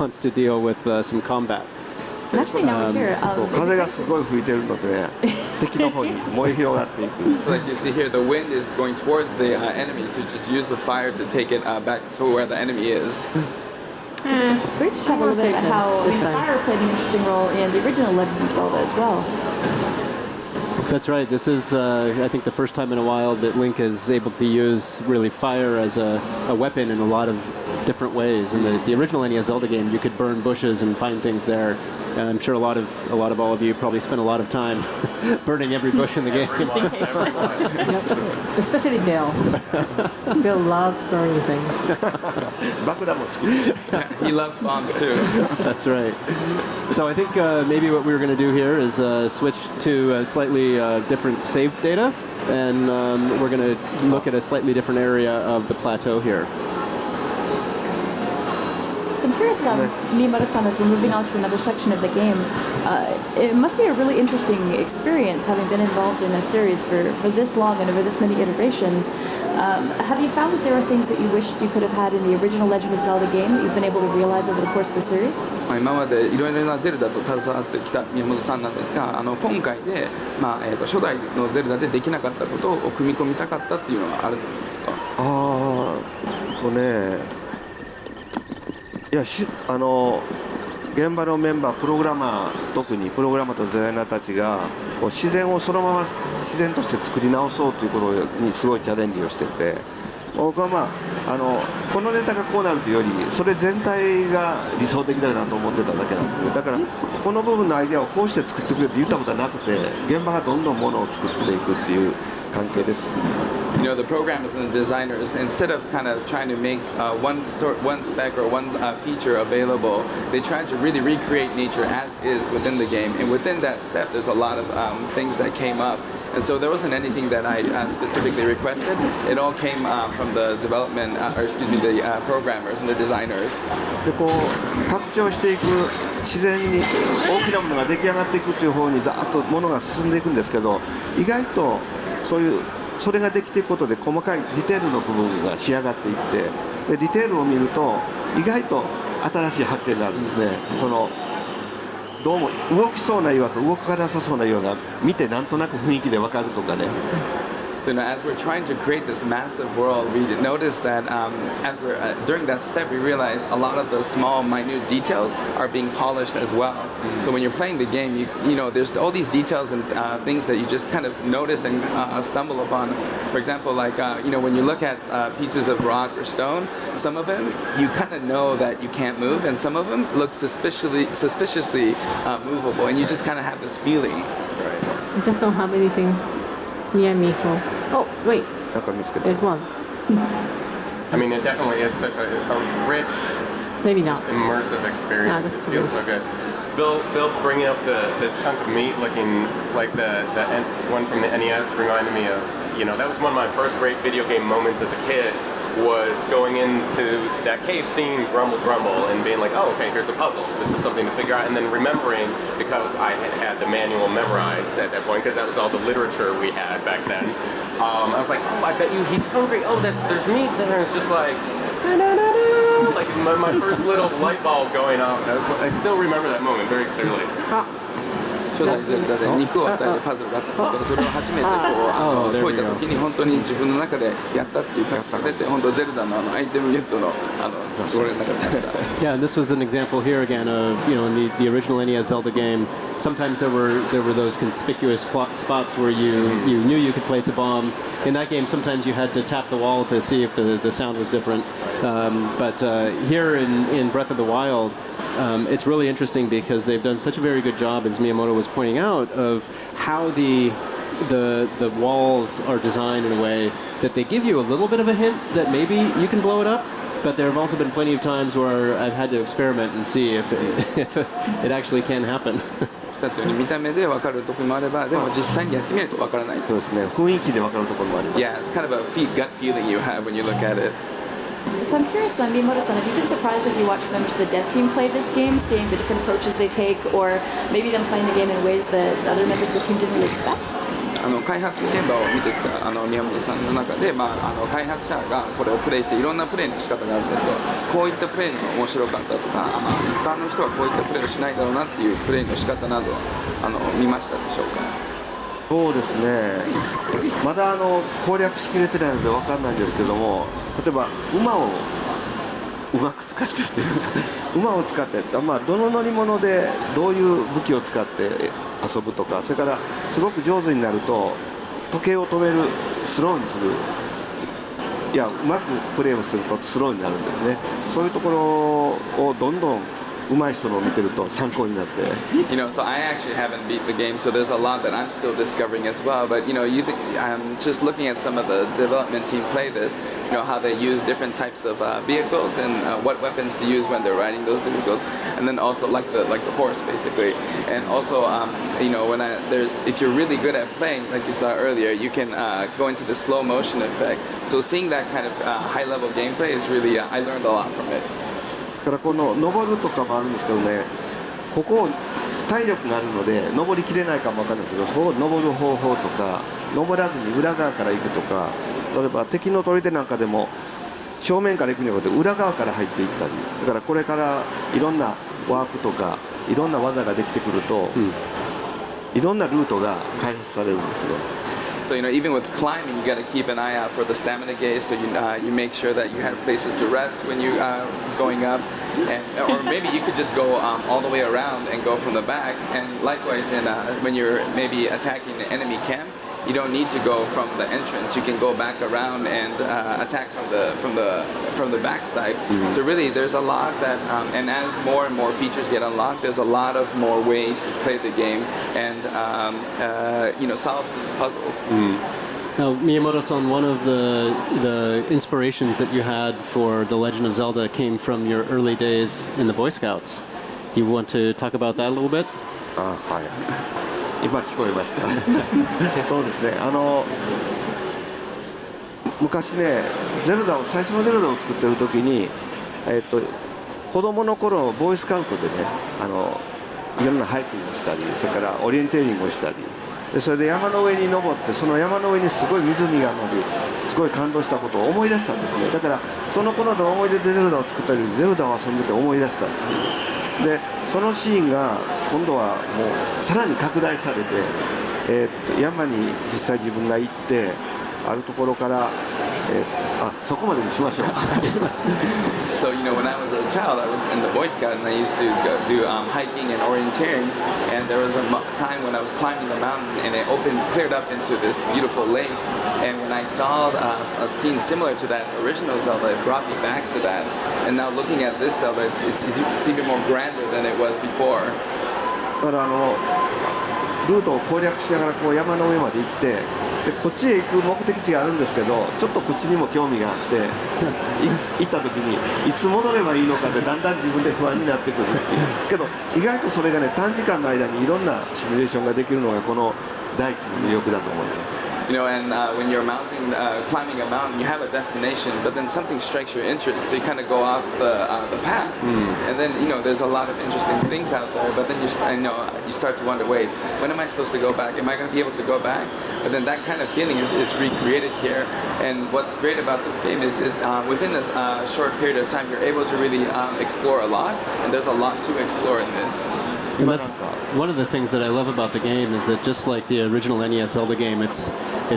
wants to deal with some combat. And actually, now we're here. 風がすごい吹いてるのでね、敵の方に燃え広がっていく。So like you see here, the wind is going towards the enemy, so you just use the fire to take it back to where the enemy is. We're just talking a little bit about how fire played an interesting role in the original Legend of Zelda as well. That's right. This is, I think, the first time in a while that Link is able to use really fire as a weapon in a lot of different ways. In the original NES Zelda game, you could burn bushes and find things there. And I'm sure a lot of all of you probably spent a lot of time burning every bush in the game. Just in case. Yep. Especially Bill. Bill loves burning things. 爆弾も好き。 He loves bombs too. That's right. So I think maybe what we were going to do here is switch to a slightly different save data, and we're going to look at a slightly different area of the plateau here. So I'm curious, Miyamoto-san, as we're moving on to another section of the game, it must be a really interesting experience having been involved in a series for this long and over this many iterations. Have you found that there are things that you wished you could have had in the original Legend of Zelda game that you've been able to realize over the course of the series? 今までいろいろなゼルダと携わってきた宮本さんなんですが、今回で、初代のゼルダでできなかったことを組み込みたかったっていうのはあるんですか？いや現場のメンバー、プログラマー、特にプログラマーとデザイナーたちが自然をそのまま自然として作り直そうということにすごいチャレンジをしてて、僕はこのネタがこうなるというよりそれ全体が理想的だなと思ってただけなんですね。だからこの部分のアイデアをこうして作ってくれって言ったことはなくて、現場がどんどんものを作っていくっていう感じです。You know, the programmers and the designers, instead of kind of trying to make one spec or one feature available, they try to really recreate nature as is within the game. And within that step, there's a lot of things that came up. And so there wasn't anything that I specifically requested. It all came from the development, the programmers and the designers. で拡張していく、自然に大きなものが出来上がっていくという方にざーっとものが進んでいくんですけど、意外とそれができていくことで細かいディテールの部分が仕上がっていって、でディテールを見ると意外と新しい発見があるんですね。どうも動きそうな岩と動かなさそうな岩が見てなんとなく雰囲気で分かるとかね。So now, as we're trying to create this massive world, we noticed that during that step, we realized a lot of the small, minute details are being polished as well. So when you're playing the game, you know, there's all these details and things that you just kind of notice and stumble upon. For example, like when you look at pieces of rock or stone, some of them you kind of know that you can't move, and some of them look suspiciously movable, and you just kind of have this feeling. I just don't have anything near me for. Oh, wait. There's one. I mean, it definitely is such a rich, Maybe not. immersive experience. Nah, It feels so good. Bill bringing up the chunk of meat looking like the one from the NES reminded me of, that was one of my first great video game moments as a kid, was going into that cave scene, grumble, and being like, oh, okay, here's a puzzle. This is something to figure out. And then remembering, because I had the manual memorized at that point, because that was all the literature we had back then. I was like, oh, I bet you he's hungry. Oh, there's meat there. It's just like, like my first little light bulb going off. I still remember that moment very clearly. 初代ゼルダで肉を与えるパズルがあったんですけど、それを初めて解いた時に本当に自分の中でやったっていう感覚が出て、本当ゼルダのアイテムゲットのそれの中でました。Yeah, and this was an example here again of in the original NES Zelda game. Sometimes there were those conspicuous spots where you knew you could place a bomb. In that game, sometimes you had to tap the wall to see if the sound was different. But here in Breath of the Wild, it's really interesting because they've done such a very good job, as Miyamoto was pointing out, of how the walls are designed in a way that they give you a little bit of a hint that maybe you can blow it up. But there have also been plenty of times where I've had to experiment and see if it actually can happen. 見た目で分かるところもあれば、でも実際にやってみないと分からない。そうですね。雰囲気で分かるところもあります。Yeah, it's kind of a gut feeling you have when you look at it. So I'm curious, Miyamoto-san, have you been surprised as you watch members of the dev team play this game, seeing the different approaches they take, or maybe them playing the game in ways that other members of the team didn't really expect? 開発現場を見てきた宮本さんの中で、開発者がこれをプレイしていろんなプレイの仕方があるんですけど、こういったプレイの面白かったとか、一般の人はこういったプレイをしないだろうなっていうプレイの仕方など見ましたでしょうか？そうですね、まだ攻略しきれてないので分かんないんですけども、例えば馬をうまく使ってっていう馬を使って、どの乗り物でどういう武器を使って遊ぶとか、それからすごく上手になると時計を止める、スローにする、うまくプレーをするとスローになるんですね。そういうところをどんどん上手い人のを見てると参考になって。So I actually haven't beat the game, so there's a lot that I'm still discovering as well. But I'm just looking at some of the development team play this. How they use different types of vehicles and what weapons to use when they're riding those vehicles, and then also like the horse basically. And also, if you're really good at playing, like you saw earlier, you can go into the slow motion effect. So seeing that kind of high level gameplay is really I learned a lot from it. だからこの登るとかもあるんですけどね、ここ体力があるので登りきれないかも分かるんですけど、そう登る方法とか、登らずに裏側から行くとか、例えば敵の砦なんかでも正面から行くには裏側から入っていったり、だからこれからいろんなワープとかいろんな技ができてくると、いろんなルートが開発されるんですね。So even with climbing, you got to keep an eye out for the stamina gauge. So you make sure that you have places to rest when you going up, or maybe you could just go all the way around and go from the back. And likewise, when you're maybe attacking the enemy camp, you don't need to go from the entrance. You can go back around and attack from the back side. So really, there's a lot that, and as more and more features get unlocked, there's a lot of more ways to play the game and solve these puzzles. Now, Miyamoto-san, one of the inspirations that you had for The Legend of Zelda came from your early days in the Boy Scouts. Do you want to talk about that a little bit? はい、今聞こえましたそうですね、昔ね、最初のゼルダを作ってる時に、子供の頃ボーイスカウトでね、いろんなハイキングをしたり、それからオリエンテーリングをしたりで、それで山の上に登って、その山の上にすごい湖があるので、すごい感動したことを思い出したんですね。だからその頃の思い出でゼルダを作ったり、ゼルダを遊んでて思い出したっていうで、そのシーンが今度はもうさらに拡大されて、山に実際自分が行ってあるところから、そこまでにしましょうSo when I was a child, I was in the Boy Scout and I used to go do hiking and orienteering. And there was a time when I was climbing the mountain and it cleared up into this beautiful lake. And when I saw a scene similar to that original Zelda, it brought me back to that. And now looking at this Zelda, it's even more grander than it was before. だからルートを攻略しながらこう山の上まで行って、でこっちへ行く目的地があるんですけど、ちょっとこっちにも興味があって行った時にいつ戻ればいいのかってだんだん自分で不安になってくるっていうけど、意外とそれがね、短時間の間にいろんなシミュレーションができるのがこの大地の魅力だと思います。And when you're climbing a mountain, you have a destination, but then something strikes your interest, so you kind of go off the path. And then there's a lot of interesting things out there, but then you start to wonder, wait, when am I supposed to go back? Am I going to be able to go back? But then that kind of feeling is recreated here. And what's great about this game is within a short period of time, you're able to really explore a lot, and there's a lot to explore in this. And that's one of the things that I love about the game is that just like the original NES Zelda game, it's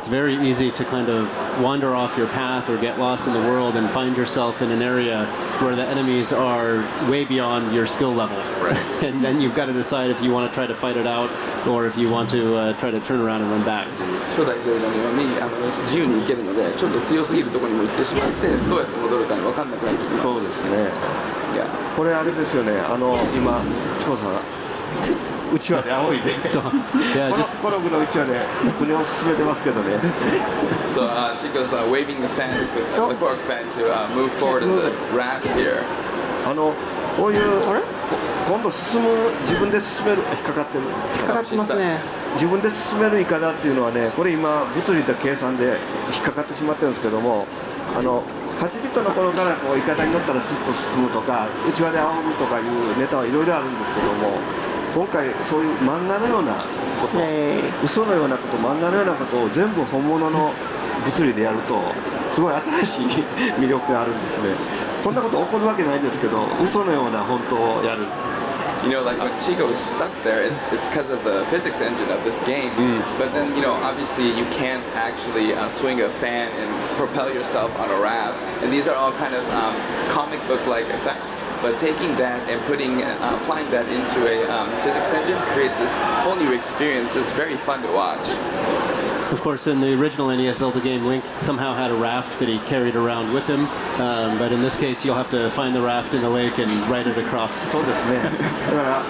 very easy to kind of wander off your path or get lost in the world and find yourself in an area where the enemies are way beyond your skill level. Right. And then you've got to decide if you want to try to fight it out or if you want to try to turn around and run back. 初代ゼルダのように自由に行けるので、ちょっと強すぎるところにも行ってしまって、どうやって戻るか分かんなくなる時も。そうですね。これあれですよね。今チコさんうちわで仰いでそう、コログのうちわで船を進めてますけどね。So Chico's waving the fan with the cork fan to move forward in the raft here. こういう今度自分で進める引っかかってる。引っかかってますね。自分で進めるイカだっていうのはね、これ今物理的計算で引っかかってしまってるんですけども、8ビットの頃からイカダに乗ったらスッと進むとか、うちわで仰ぐとかいうネタはいろいろあるんですけども、今回そういう漫画のようなこと、嘘のようなこと、漫画のようなことを全部本物の物理でやるとすごい新しい魅力があるんですね。こんなこと起こるわけないですけど、嘘のような本当をやる。You know, like when Chico is stuck there, it's because of the physics engine of this game. But then, you know, obviously you can't actually swing a fan and propel yourself on a raft. And these are all kind of comic book-like effects. But taking that and applying that into a physics engine creates this whole new experience. It's very fun to watch. Of course, in the original NES Zelda game, Link somehow had a raft that he carried around with him. But in this case, you'll have to find the raft in the lake and ride it across. そうですね。だから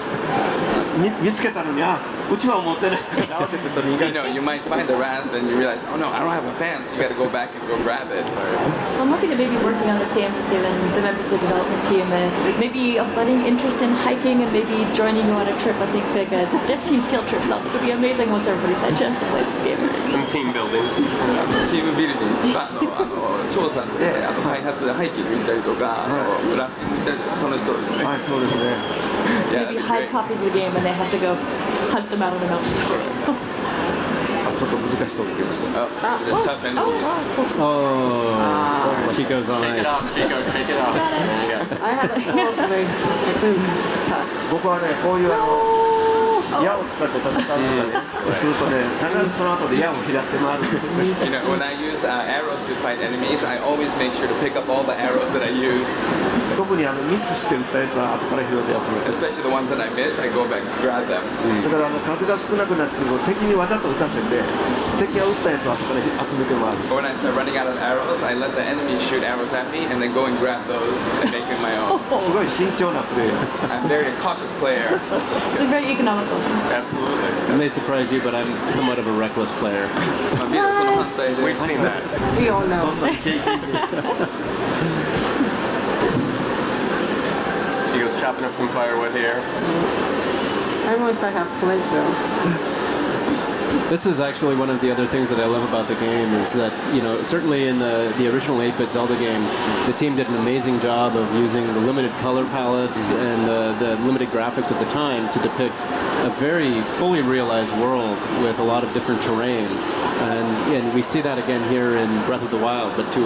見つけたのに、うちは持ってないから慌てて取りに行か You know, you might find the raft and you realize, oh no, I don't have a fan, so you got to go back and go grab it. Well, I'm hoping that maybe working on this game has given the members of the development team maybe a budding interest in hiking and maybe joining you on a trip. I think like a dev team field trip sounds like it would be amazing once everybody's had a chance to play this game. Some team building. チームビルディングとか調査で開発でハイキング行ったりとかラフティング行ったりとか楽しそうですね。はい、そうですね。Maybe hide copies of the game and they have to go hunt them out on the mountain. ちょっと難しいと思いました。Tough enemies. Oh, Chico's on Shake it ice. off, Chico, shake it off. There you go. I had a cold leg. I couldn't touch. 僕はね、こういう矢を使って戦うとかね、するとね、必ずその後で矢を拾って回るんですね。You know, when I use arrows to fight enemies, I always make sure to pick up all the arrows that I use. 特にミスして撃ったやつは後から拾って集めて。 Especially the ones that I miss, I go back and grab them. だから数が少なくなってくると敵にわざと撃たせて、敵が撃ったやつを後から集めて回る。But when I start running out of arrows, I let the enemy shoot arrows at me and then go and grab those and make it my own. すごい慎重なプレー。 I'm very cautious player. It's very economical. Absolutely. It may surprise you, but I'm somewhat of a reckless player. ビルその反対で We've seen that. We all know. He goes chopping up some firewood here. I don't know if I have flint though. This is actually one of the other things that I love about the game is that, you know, certainly in the original 8-bit Zelda game, the team did an amazing job of using the limited color palettes and the limited graphics at the time to depict a very fully realized world with a lot of different terrain. And we see that again here in Breath of the Wild, but to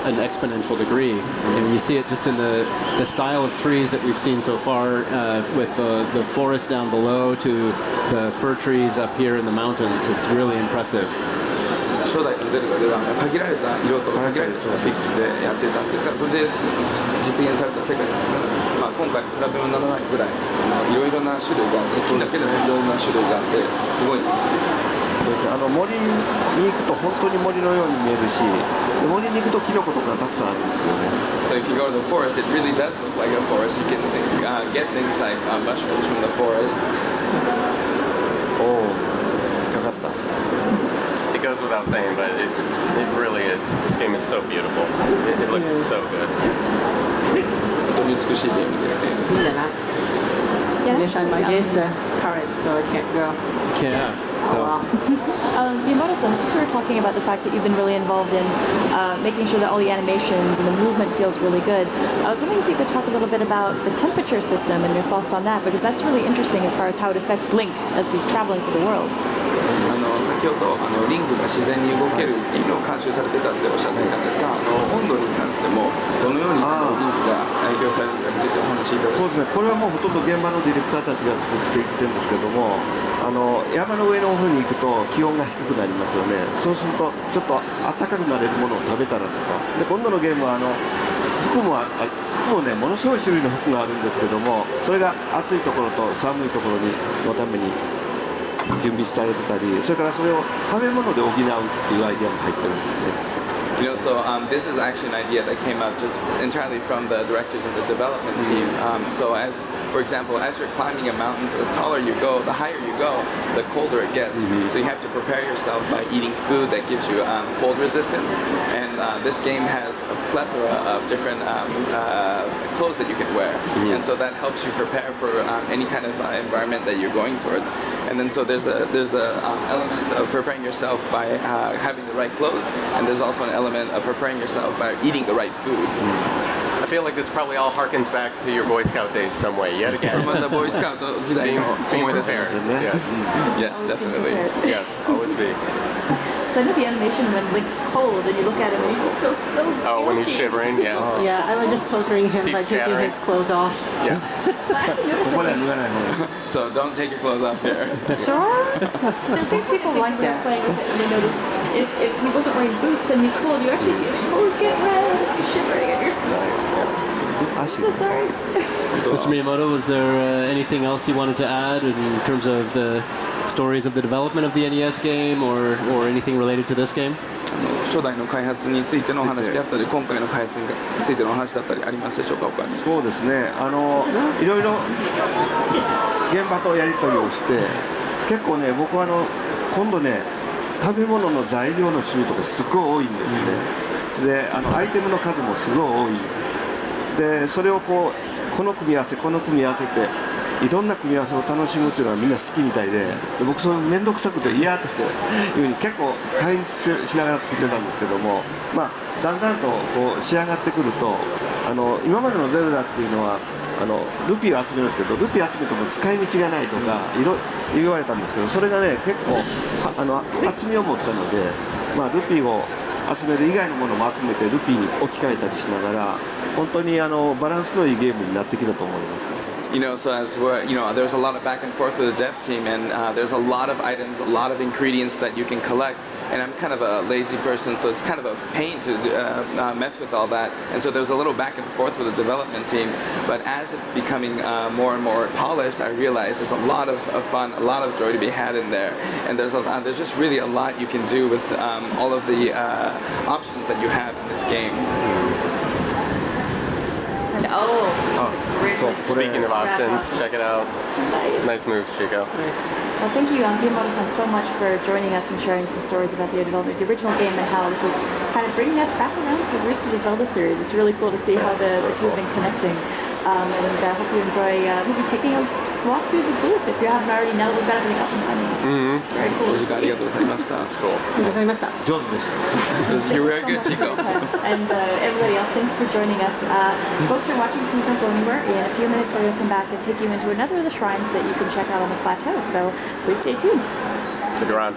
an exponential degree. And you see it just in the style of trees that we've seen so far, with the forest down below to the fir trees up here in the mountains. It's really impressive. 初代のゼルダでは限られた色と限られたフィックスでやってたんですが、それで実現された世界ですから、今回比べ物にならないぐらいいろいろな種類があって、木だけでもいろいろな種類があってすごいなっていう。森に行くと本当に森のように見えるし、森に行くとキノコとかたくさんあるんですよね。So if you go to the forest, it really does look like a forest. You can get things like mushrooms from the forest. おお、かかった。 It goes without saying, but it really is. This game is so beautiful. It looks so good. 本当に美しいゲームですね。いいんじゃない? Yeah, Yes, I'm against the current, so I can't go. Yeah. So. Miyamoto-san, since we were talking about the fact that you've been really involved in making sure that all the animations and the movement feels really good, I was wondering if you could talk a little bit about the temperature system and your thoughts on that, because that's really interesting as far as how it affects Link as he's traveling through the world. 先ほどリンクが自然に動けるっていうのを監修されてたっておっしゃっていたんですが、温度に関してもどのようにリンクが影響されるかについてお話しいただきます。そうですね、これはもうほとんど現場のディレクターたちが作っていってるんですけども、山の上の方に行くと気温が低くなりますよね。そうするとちょっと暖かくなれるものを食べたらとかで、今度のゲームは服もね、ものすごい種類の服があるんですけども、それが暑いところと寒いところのために準備されてたり、それからそれを食べ物で補うっていうアイデアも入ってるんですね。You know, so this is actually an idea that came up just entirely from the directors and the development team. So as, for example, as you're climbing a mountain, the taller you go, the higher you go, the colder it gets. So you have to prepare yourself by eating food that gives you cold resistance. And this game has a plethora of different clothes that you can wear. And so that helps you prepare for any kind of environment that you're going towards. And then so there's a element of preparing yourself by having the right clothes, and there's also an element of preparing yourself by eating the right food. feel like this probably all harkens back to your Boy Scout days some way, yet again. またボーイスカウト時代 Being, の being 思い出しま prepared. す。 Yes, Yes, definitely. yes, always be. So I know the animation when Link's cold and you look at him and you just feel so Oh, when he's guilty. shivering, yes. Yeah, I was just torturing him by Teeth taking chattering. his clothes off. Yeah. ここでは脱がない方がいい So don't take your clothes off here. Sure. I think people like that. playing with it and they noticed if he wasn't wearing boots and he's cold, you actually see his toes get red as he's shivering and you're so sorry. Mr. Miyamoto, was there anything else you wanted to add in terms of the stories of the development of the NES game or anything related to this game? 初代の開発についてのお話であったり、今回の開発についてのお話だったりありますでしょうか、他に。そうですねいろいろ現場とやり取りをして結構ね僕は今度ね食べ物の材料の種類とかすごい多いんですね、でアイテムの数もすごい多いんです。でそれをこの組み合わせこの組み合わせていろんな組み合わせを楽しむっていうのはみんな好きみたいで、僕それ面倒くさくて嫌っていうふうに結構対立しながら作ってたんですけども、まあだんだんと仕上がってくると今までのゼルダっていうのはルピーを集めるんですけど、ルピー集めても使い道がないとか言われたんですけど、それがね結構厚みを持ったので、まあ、ルピーを集める以外のものも集めてルピーに置き換えたりしながら本当にバランスのいいゲームになってきたと思いますね。So as we're, there's a lot of back and forth with the dev team, and there's a lot of items, a lot of ingredients that you can collect. And I'm kind of a lazy person, so it's kind of a pain to mess with all that. And so there's a little back and forth with the development team. But as it's becoming more and more polished, I realize there's a lot of fun, a lot of joy to be had in there. And there's just really a lot you can do with all of the options that you have in this game. And Speaking of options, check it out. Nice moves, Chico. Well, thank you, Miyamoto-san, so much for joining us and sharing some stories about the development of the original game and how this is kind of bringing us back around to the roots of the Zelda series. It's really cool to see how the two have been connecting. And I hope you enjoy maybe taking a walk through the booth if you haven't already, now that we've got everything up and running. It's very cool. お時間ありがとうございました。That's cool. ありがとうございました。上手でした。You're Thank very you good, so much Chico. for your time. And everybody else, thanks for joining us. Folks who are watching, please don't go anywhere. In a few minutes, we're going to come back and take you into another of the shrines that you can check out on the plateau. So please stay tuned. Stick around.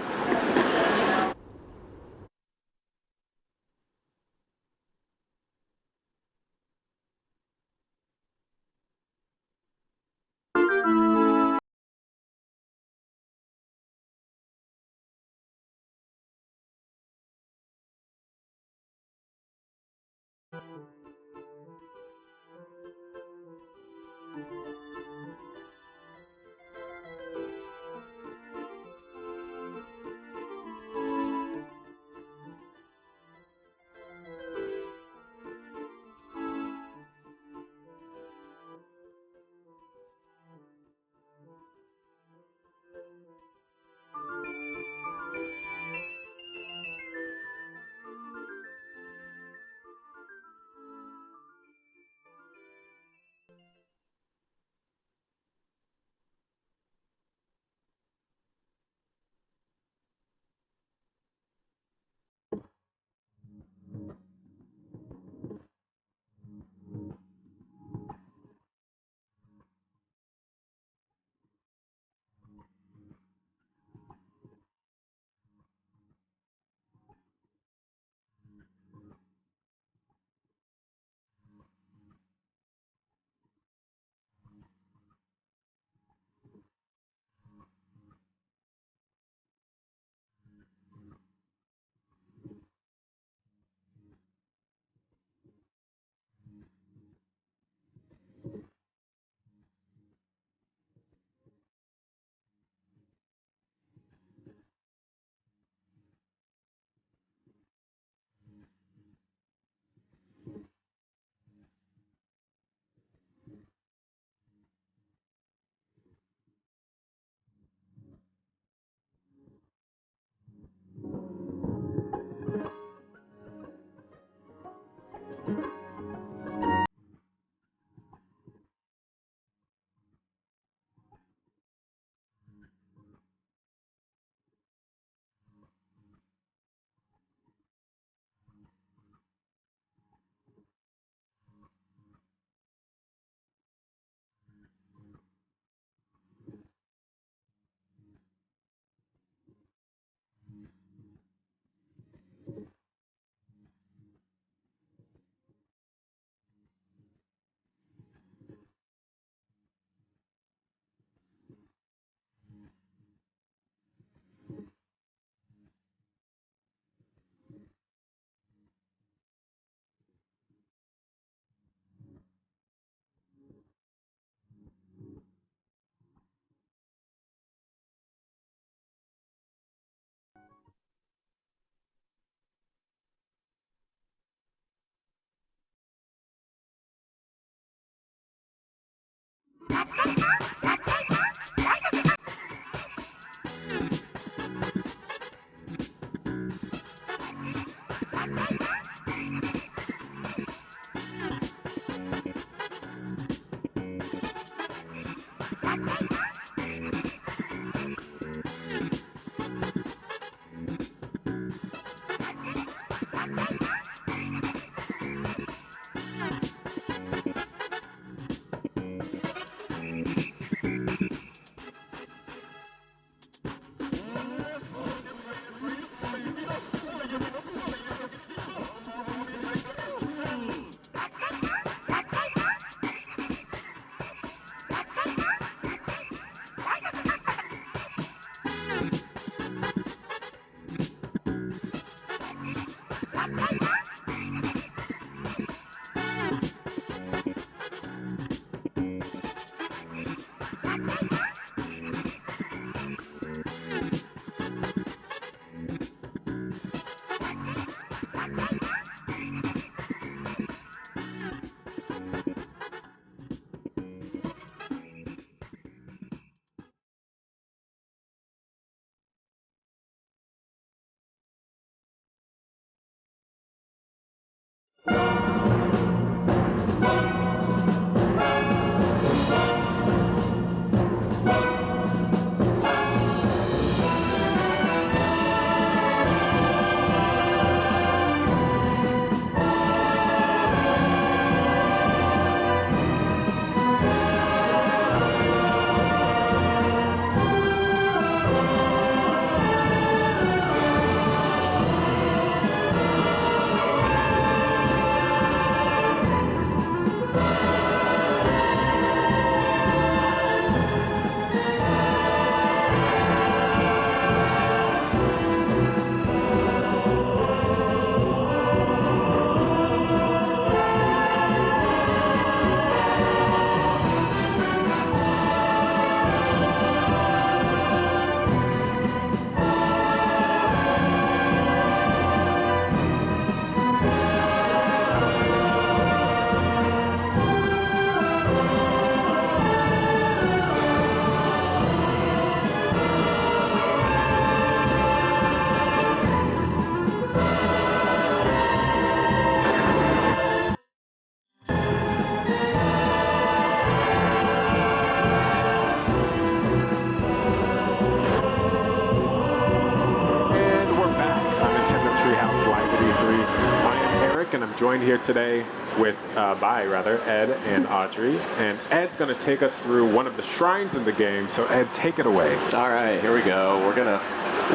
Joined here today with, Ed and Audrey. And Ed's going to take us through one of the shrines in the game. So Ed, take it away. All right, here we go. We're going to,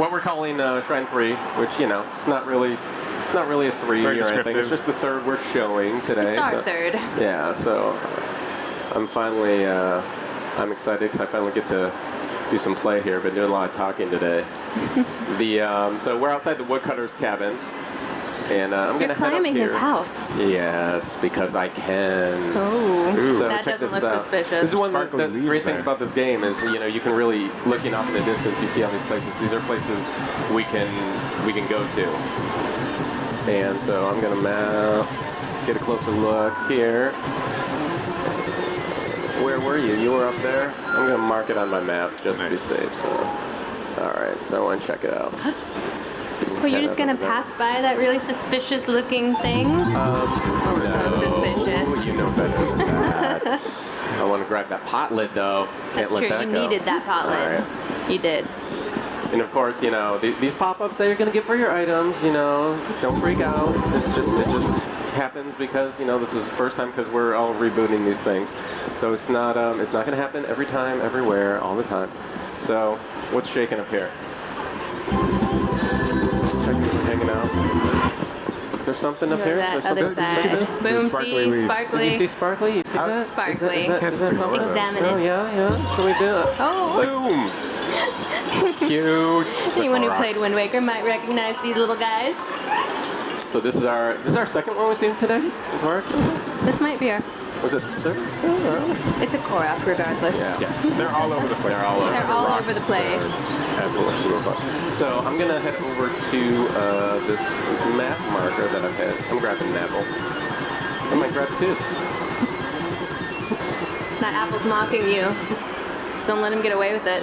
what we're calling Shrine 3, which, you know, it's not really a 3 or anything. It's just the third we're showing today. It's our third. Yeah, so I'm finally, I'm excited because I finally get to do some play here. Been doing a lot of talking today. So we're outside the woodcutter's cabin. And I'm going to head up here. You're climbing his house. Yes, because I can. Oh, so that check doesn't this look out. suspicious. This is one of the great things about this game is, you know, you can really, looking off in the distance, you see all these places. These are places we can go to. And so I'm going to get a closer look here. Where were you? You were up there? I'm going to mark it on my map just to be safe. So, all right, so I want to check it out. Well, you're just gonna pass by that really suspicious-looking thing? No, suspicious. You know better than that. I want to grab that pot lid, though. That's true. You needed that pot lid. Right. You did. And of course, you know, these pop-ups that you're gonna get for your items, you know, don't freak out. It just happens because, you know, this is the first time because we're all rebooting these things. So it's not gonna happen every time, everywhere, all the time. So what's shaking up here? Hanging out. Is there something up here? That other side. Boom, see, sparkly. Did you see sparkly? You see that? Sparkly. Is that something? Examine Oh, it. yeah. Should we do it? Oh. Boom! Cute. Anyone who played Wind Waker might recognize these little guys. So this is our second one we've seen today in parks? This might be our... Was it third? It's a Korok, regardless. Yeah. Yes, they're all over the place. They're all over the place. So I'm going to head over to this map marker that I've had. I'm grabbing an apple. I might grab two. That apple's mocking you. Don't let him get away with it.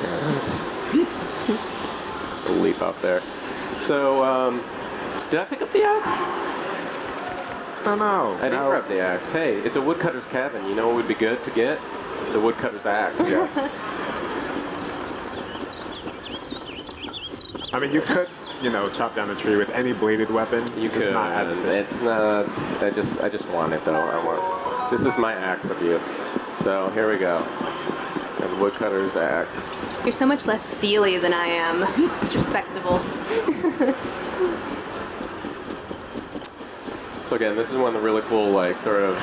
A leap up there. So, did I pick up the axe? Oh, no. I didn't grab the axe. Hey, it's a woodcutter's cabin. You know what would be good to get? the woodcutter's axe. Yes. I mean, you could, chop down a tree with any bladed weapon. You could. Not as efficient. It's not. I just want it though. This is my axe of you. So here we go. The woodcutter's axe. You're so much less steely than I am. It's respectable. So again, this is one of the really cool, sort of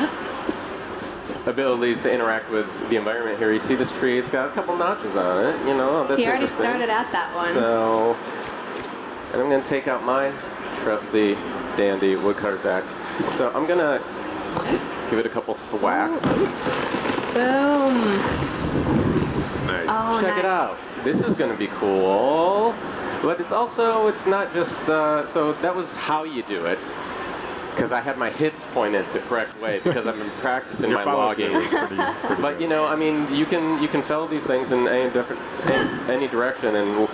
abilities to interact with the environment here. You see this tree? It's got a couple notches on it. That's He already interesting. started at that one. So, and I'm going to take out my trusty, dandy woodcutter's axe. So I'm going to give it a couple thwacks. Boom. Nice. Oh, Check it out. This is going to be cool. But it's not just, so that was how you do it. Because I had my hips pointed the correct way because I've been practicing Your my follow-through logging. is pretty But good. I mean, you can fellow these things in any direction, and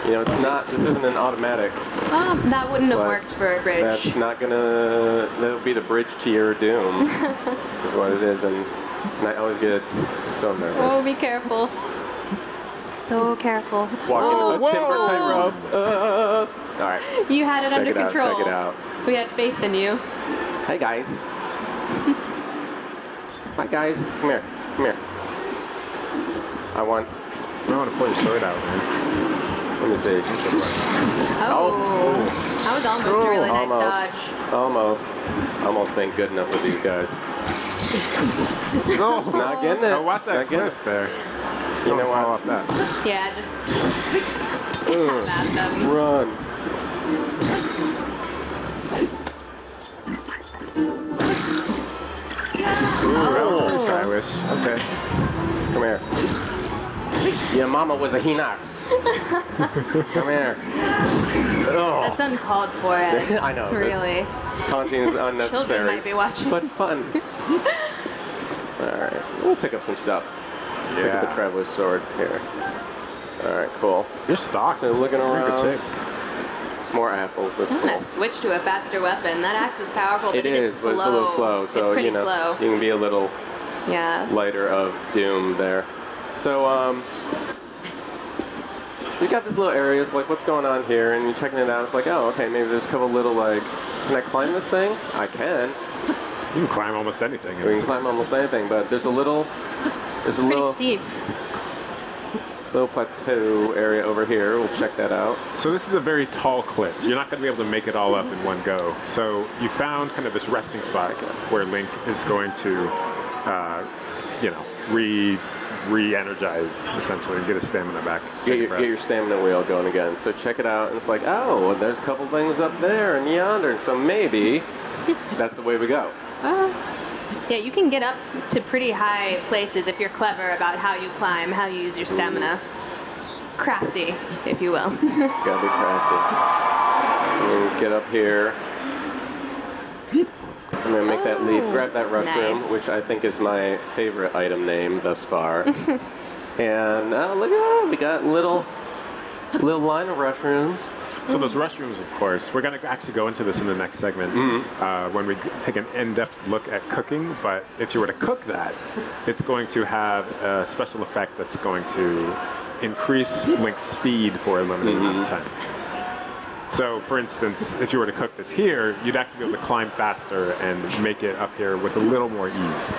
it's not. This isn't an automatic. That wouldn't have worked for a bridge. That's not gonna. That'll be the bridge to your doom. Is what it is, and I always get so nervous. Oh, be careful. So careful. Walking a timber tightrope. All right. You had it under control. Check it out. We had faith in you. Hey guys. Hi guys. Come here. I want I want to pull your sword out, man. Let me see. Oh. That was almost a really nice dodge. Almost ain't good enough for these guys. No. Not getting it. Oh, watch that Not getting cliff there. You know Fall what? off that. Yeah, just have at them. Run. That was pretty stylish. Okay. Come here. Your mama was a Hinox. Come here. That's uncalled for, Ed. I know. Really. Taunting is unnecessary. Children might be watching. But fun. Alright. We'll pick up some stuff. Pick up the Traveler's Sword here. Alright, cool. You're stocked. So looking You're in around. good shape. More apples. That's I'm cool. gonna switch to a faster weapon. That axe is powerful, but It is, but it's a little slow. So, it's pretty slow. you can be a little Yeah. lighter of doom there. So, you got these little areas, like what's going on here, and you're checking it out. It's like, oh, okay, maybe there's a couple little, can I climb this thing? I can. You can climb almost anything. We can climb almost anything, but there's a little Pretty steep. little plateau area over here. We'll check that out. So this is a very tall cliff. You're not going to be able to make it all up in one go. So you found kind of this resting spot where Link is going to, re-energize essentially and get his stamina back. Get your stamina wheel going again. So check it out. And it's like, oh, there's a couple things up there and yonder. So maybe that's the way we go. Yeah, you can get up to pretty high places if you're clever about how you climb, how you use your stamina. Crafty, if you will. Gotta be crafty. And get up here. I'm gonna make that leap, grab that restroom, nice. which I think is my favorite item name thus far. And look at that, we got little line of restrooms. So those restrooms, of course, we're going to actually go into this in the next segment when we take an in-depth look at cooking. But if you were to cook that, it's going to have a special effect that's going to increase Link's speed for a limited amount of time. So, for instance, if you were to cook this here, you'd actually be able to climb faster and make it up here with a little more ease.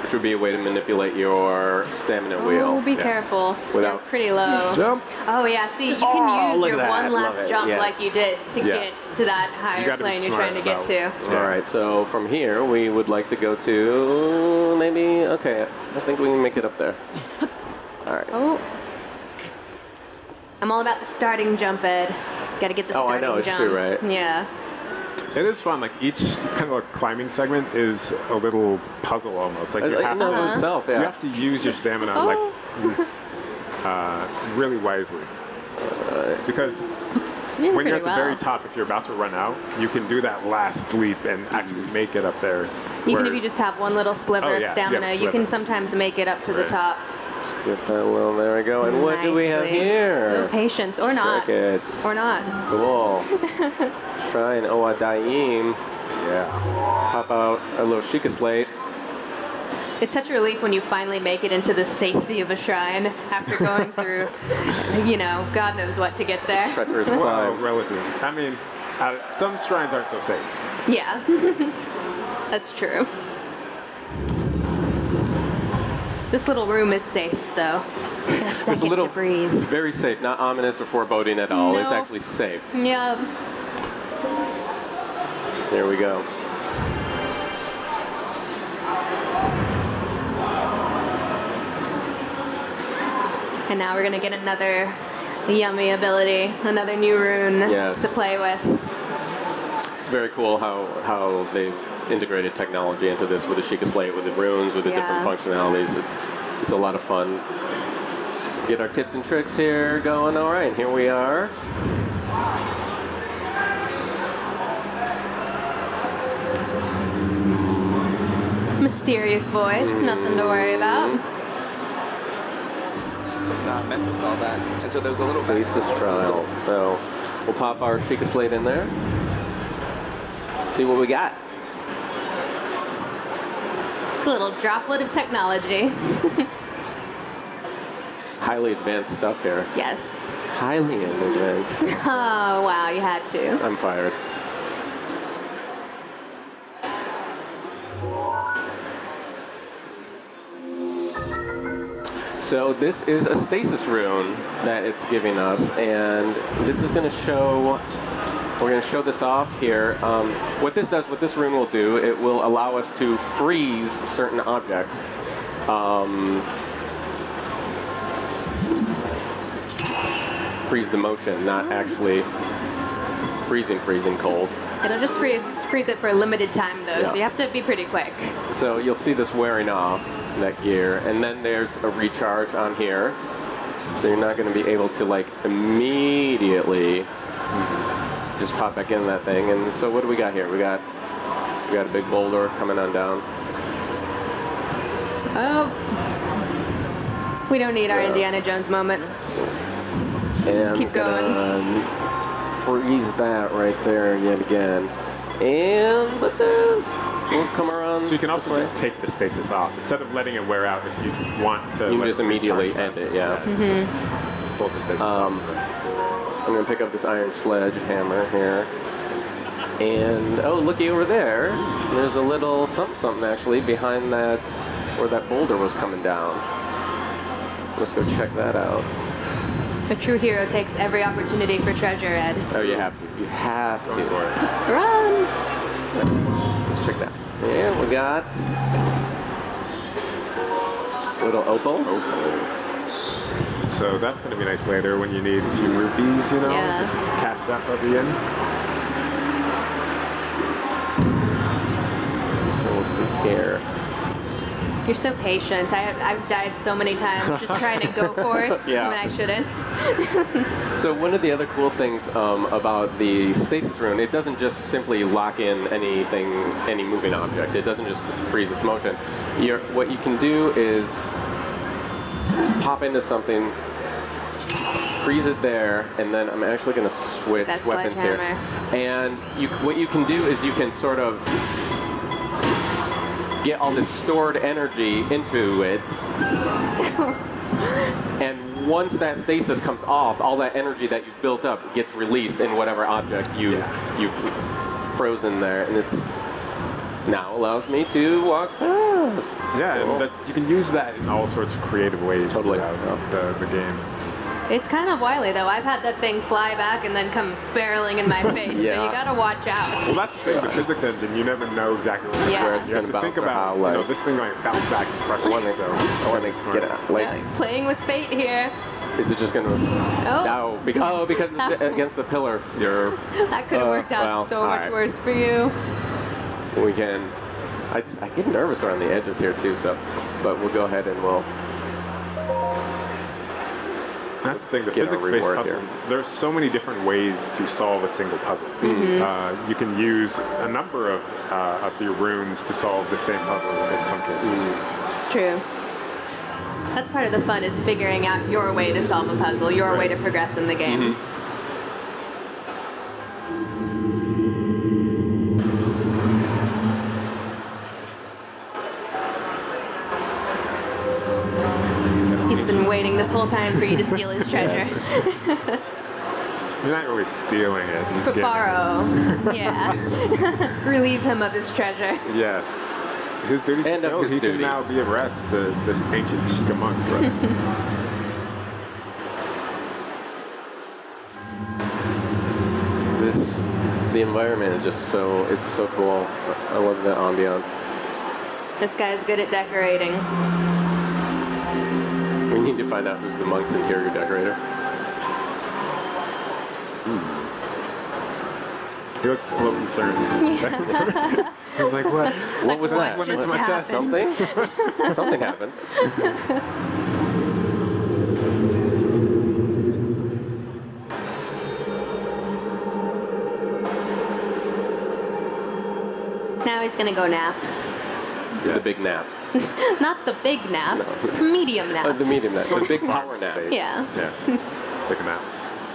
Which would be a way to manipulate your stamina wheel. Oh, be careful. Without They're pretty low. Jump. Oh, yeah. See, you can use look your at that. one Love last it. jump Yes. like you did to get to that higher gotta be plane you're smart trying to get about- to. All right, so from here we would like to go to maybe, okay, I think we can make it up there. All right. Oh. I'm all about the starting jump, Ed. Gotta get the Oh, I starting know, it's jump. true, right? Yeah. It is fun. Like each kind of like climbing segment is a little puzzle almost. Like you have to, itself, you have to use your stamina really wisely. Because when you're at the very top, if you're about to run out, you can do that last leap and actually make it up there. Even if you just have one little sliver of stamina, you can sometimes make it up to the top. Just get that little, there we go. And what do we have here? Oh, patience, or not. Crickets. Or not. Cool. Shrine Oadaim. Yeah. Pop out a little Sheikah slate. It's such a relief when you finally make it into the safety of a shrine after going through, God knows what to get there. Treacherous climb. Relative. I mean, some shrines aren't so safe. Yeah, that's true. This little room is safe, though. It's a little to breathe. very safe, not ominous or foreboding at all. No. It's actually safe. Yep. There we go. And now we're gonna get another yummy ability, another new rune to play with. It's very cool how they've integrated technology into this with the Sheikah Slate, with the runes, with the different functionalities. It's a lot of fun. Get our tips and tricks here going. All right, here we are. Mysterious voice, nothing to worry about. Not meant with all that. And so there's a little stasis trial. So we'll pop our Sheikah Slate in there. See what we got. A little droplet of technology. Highly advanced stuff here. Yes. Highly advanced. Oh, wow, you had to. I'm fired. So this is a stasis rune that it's giving us, and this is going to show, we're going to show this off here. What this rune will do, it will allow us to freeze certain objects. Freeze the motion, not actually freezing cold. It'll just freeze it for a limited time, though, so you have to be pretty quick. So you'll see this wearing off, that gear, and then there's a recharge on here. So you're not going to be able to like immediately just pop back into that thing. And so what do we got here? We got a big boulder coming on down. Oh, we don't need our Indiana Jones moment. And just keep going. Freeze that right there yet again. And let this. We'll come around. So you can also just take the stasis off instead of letting it wear out. If you want to, you can just immediately end it. Yeah. Just pull the stasis off. I'm gonna pick up this iron sledgehammer here. And oh, looky over there. There's a little something actually behind that, where that boulder was coming down. Let's go check that out. A true hero takes every opportunity for treasure, Ed. Oh, you have to. You have to. Run! Let's check that. Yeah, we got little opal. So that's going to be nice later when you need a few rupees, just cash that puppy in. So we'll see here. You're so patient. I've died so many times just trying to go for it when I shouldn't. So one of the other cool things about the stasis rune, it doesn't just simply lock in any moving object. It doesn't just freeze its motion. What you can do is pop into something, freeze it there, and then I'm actually going to switch weapons here. And what you can do is you can sort of get all this stored energy into it, and once that stasis comes off, all that energy that you've built up gets released in whatever object you've frozen there, and it's now allows me to walk past. Yeah, cool. And you can use that in all sorts of creative ways throughout the game. It's kind of wily, though. I've had that thing fly back and then come barreling in my face, so you gotta watch out. Well, that's the thing, the physics engine, you never know exactly where it's going to bounce. Think about, this thing going to bounce back and crush it, so I want to get out. Playing with fate here. Is it just going to... No, because it's against the pillar. That could have worked out so much worse for you. We can... I get nervous around the edges here, too, but we'll go ahead and we'll... That's the thing, the physics-based puzzles, there's so many different ways to solve a single puzzle. You can use a number of your runes to solve the same puzzle in some cases. It's true. That's part of the fun, is figuring out your way to solve a puzzle, your way to progress in the game. He's been waiting this whole time for you to steal his treasure. You're not really stealing it. He's getting Borrow. Yeah. Relieve him of his treasure. it. Yes. His duty And of his he duty. can now be of rest to this ancient Sheikah monk, right? The environment is just it's so cool. I love the ambiance. This guy's good at decorating. We need to find out who's the monk's interior decorator. He looked a little concerned. He was like, what? What was that? What just happened? Something? Something happened. Now he's gonna go nap. The big nap. Not the big nap. No. It's a medium nap. The medium nap. The big power nap. Yeah. Yeah. Take a nap.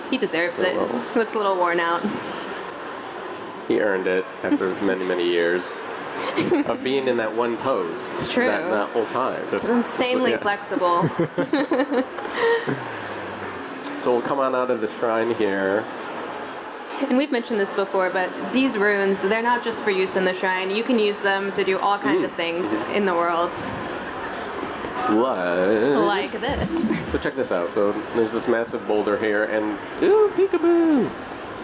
He deserves it. He looks a little worn out. He earned it after many, many years of being in that one pose. It's true. That whole time. It's insanely flexible. So we'll come on out of the shrine here. And we've mentioned this before, but these runes, they're not just for use in the shrine. You can use them to do all kinds of things in the world. Like this. So check this out. So there's this massive boulder here, and ooh, peekaboo!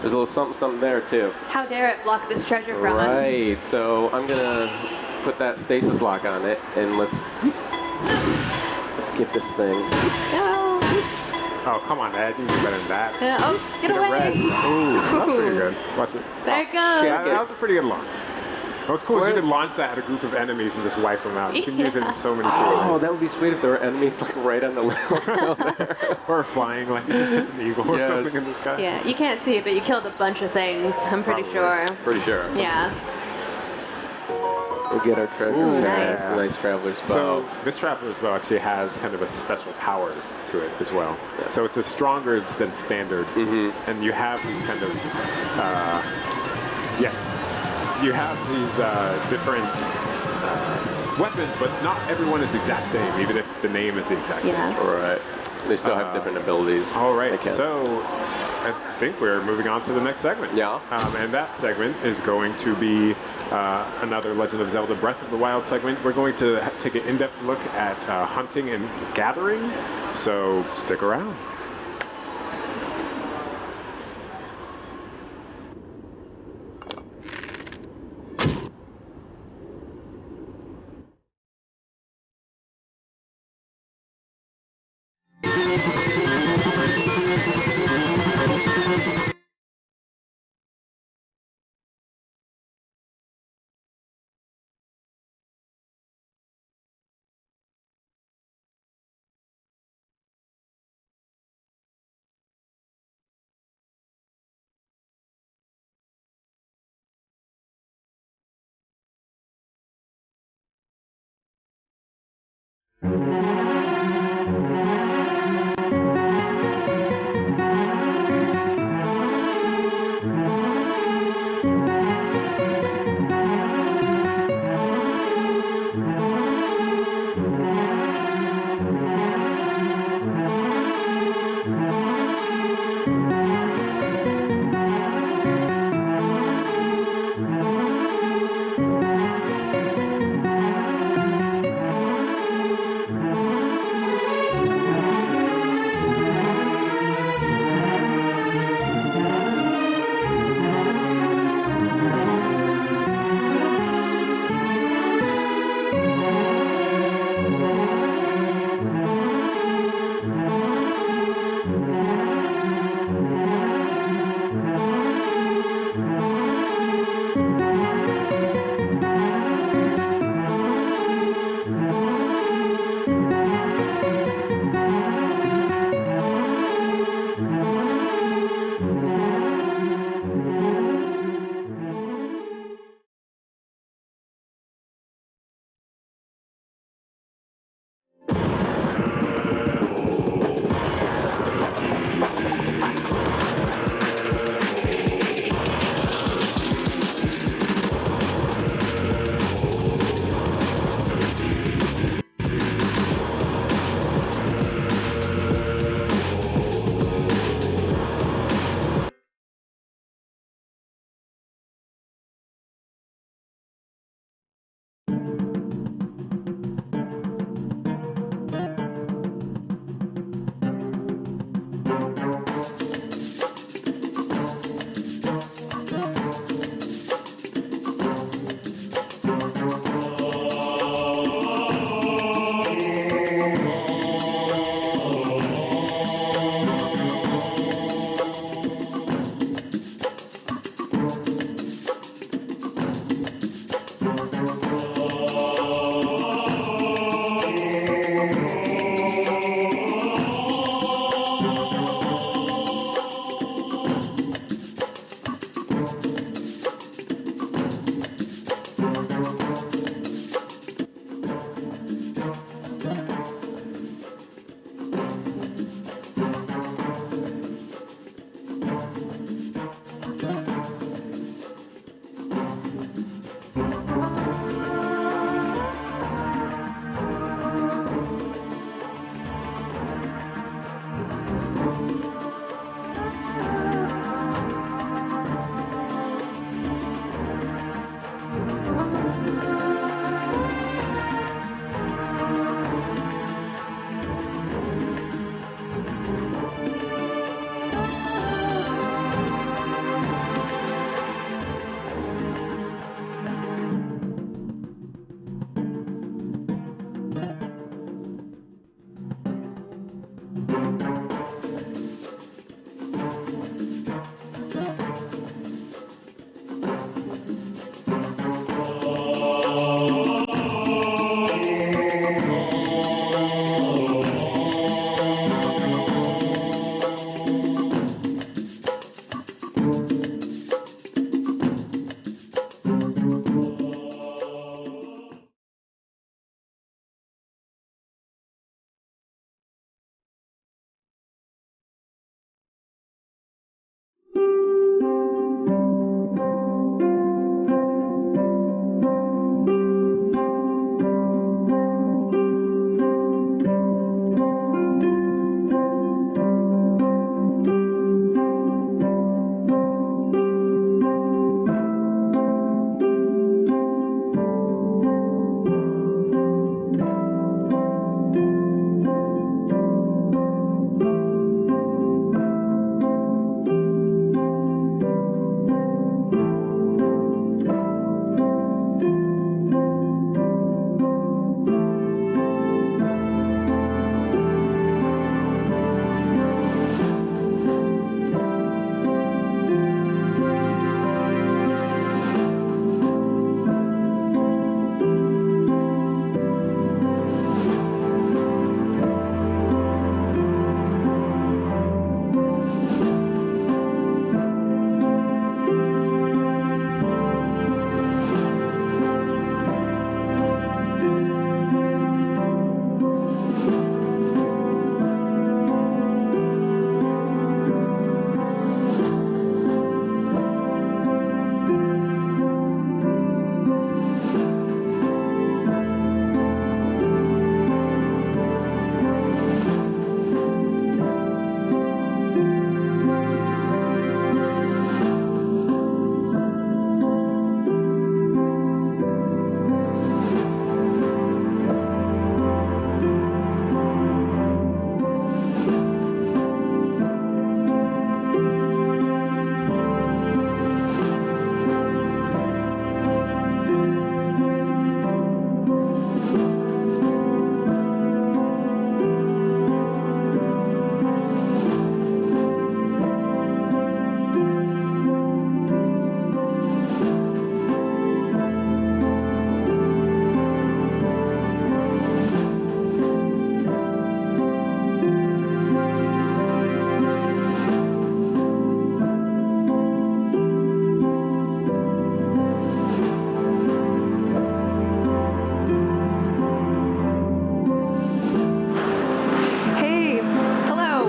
There's a little something there too. How dare it block this treasure from us? Right. So I'm gonna put that stasis lock on it, and let's get this thing. No. Oh, come on, Ed. You can do better than that. Oh, get Get a red. away. Ooh, that's pretty good. Watch it. There it goes. Yeah, that was a pretty good launch. What's cool is you could launch that at a group of enemies and just wipe them out. You can use it in so many cool Oh, ways. that would be sweet if there were enemies like right on the level there. Or flying, like it just hits an eagle or Yes. something in the sky. Yeah, you can't see it, but you killed a bunch of things. I'm pretty Probably. sure. Pretty sure. Yeah. We'll get our treasure. Ooh, nice. Nice traveler's bow. So this traveler's bow actually has kind of a special power to it as well. Yeah. So it's a stronger than standard, and you have these kind of you have these different weapons, but not everyone is the exact same, even if the name is the exact same. Yeah. All right. They still have different abilities. All right, They can. so I think we're moving on to the next segment. Yeah. And that segment is going to be another Legend of Zelda Breath of the Wild segment. We're going to take an in-depth look at hunting and gathering, so stick around.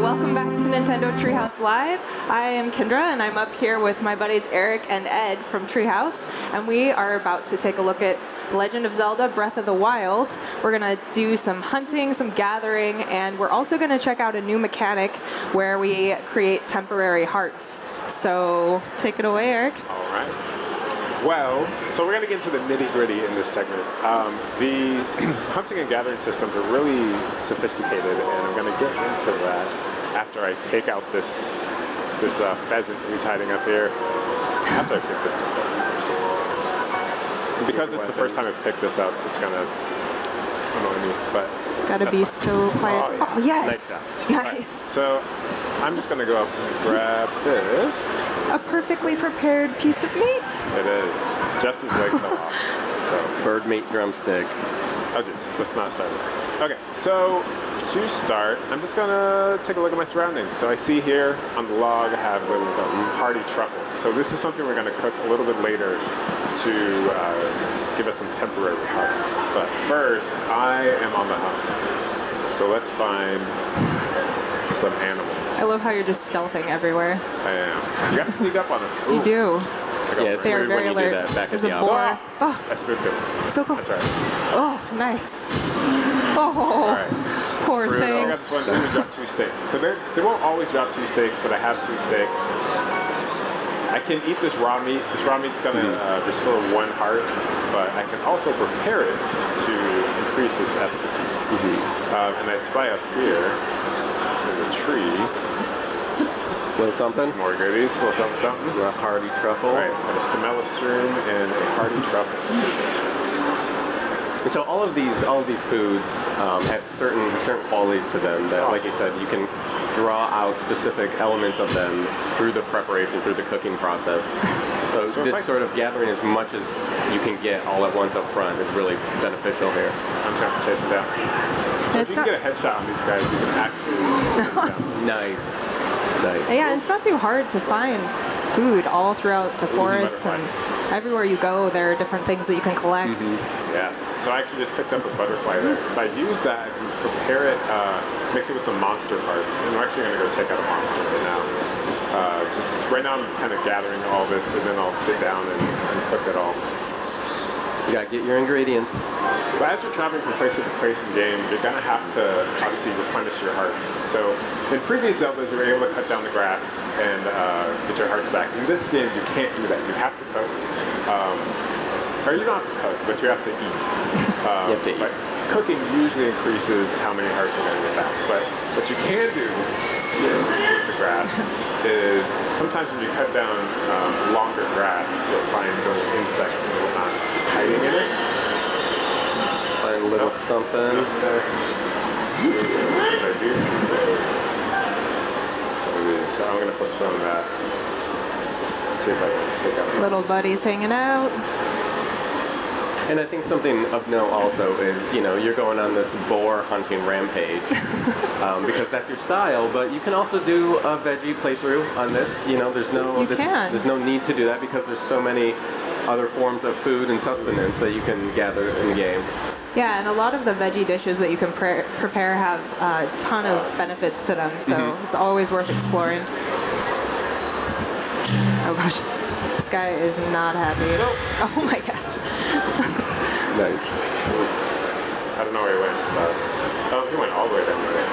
welcome back to Nintendo Treehouse Live. I am Kendra, and I'm up here with my buddies Eric and Ed from Treehouse, and we are about to take a look at Legend of Zelda Breath of the Wild. We're going to do some hunting, some gathering, and we're also going to check out a new mechanic where we create temporary hearts. So take it away, Eric. All right. Well, so we're going to get into the nitty-gritty in this segment. The hunting and gathering systems are really sophisticated, and I'm going to get into that after I take out this pheasant who's hiding up here. After I pick this thing up. Because it's the first time I've picked this up, it's going to annoy me. But gotta be so quiet. Oh, yes. Nice job. Nice. Right. So I'm just going to go up and grab this. A perfectly prepared piece of meat. It is. Just as leg fell off. So Bird meat drumstick. let's not start with that. Okay, so to start, I'm just gonna take a look at my surroundings. So I see here on the log I have a little hearty truffle. So this is something we're gonna cook a little bit later to give us some temporary hearts. But first, I am on the hunt. So let's find some animals. I love how you're just stealthing everywhere. I am. You gotta sneak up on them. Ooh. You do. Yeah, it's They are weird very when you alert. do that back at There's the a boar. office. Oh, I spooked him. so cool. That's right. Oh, nice. Oh, All right. poor So I thing. got this one. I'm gonna drop 2 steaks. So they won't always drop 2 steaks, but I have 2 steaks. I can eat this raw meat. This raw meat's gonna restore 1 heart, but I can also prepare it to increase its efficacy. And I spy up here in the tree. Little something? Some more goodies. A little something. A hearty truffle. Right. And a stemellastrum and a hearty truffle. So all of these foods have certain qualities to them that, like you said, you can draw out specific elements of them through the preparation, through the cooking process. So this sort of gathering as much as you can get all at once up front is really beneficial here. I'm trying to chase them down. So if you can get a headshot on these guys, you can actually take them down. Nice. Nice. Yeah, it's not too hard to find food all throughout the forest, and everywhere you go, there are different things that you can collect. Yes. So I actually just picked up a butterfly there. So I use that and prepare it, mix it with some monster parts. And we're actually going to go take out a monster right now. Right now I'm kind of gathering all this, and then I'll sit down and cook it all. You gotta get your ingredients. But as you're traveling from place to place in game, you're gonna have to obviously replenish your hearts. So in previous Zeldas, you were able to cut down the grass and get your hearts back. In this game, you can't do that. You have to cook. Or you don't have to cook, but you have to eat. You have to eat. But cooking usually increases how many hearts you're gonna get back. But what you can do with the grass is sometimes when you cut down longer grass, you'll find little insects and whatnot hiding in it. Find a little something. I do see that. So I'm going to postpone that. Let's see if I can take out. Little buddies hanging out. And I think something of note also is, you're going on this boar hunting rampage because that's your style, but you can also do a veggie playthrough on this. There's no need to do that because there's so many other forms of food and sustenance that you can gather in the game. Yeah, and a lot of the veggie dishes that you can prepare have a ton of benefits to them, so it's always worth exploring. Oh gosh, this guy is not happy. Oh my gosh. Nice. I don't know where he went, but he went all the way down there.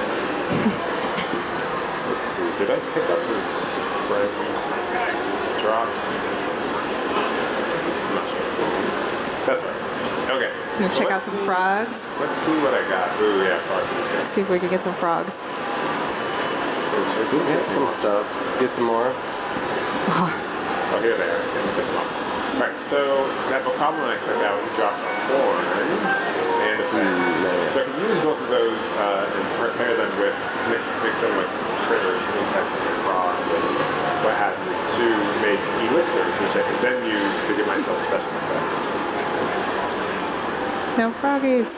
Let's see. Did I pick up his friend's drops? I'm not sure. That's right. Okay. Gonna check out some frogs. Let's see what I got. Ooh, yeah, frogs. Let's see if we can get some frogs. Get some stuff. Get some more. Oh, here they are. Alright, so that vocabulary I took out dropped a horn and a pen. So I can use both of those and prepare them with, mix them with critters, insects, and frogs, and what have you, to make elixirs, which I can then use to give myself special effects. No froggies.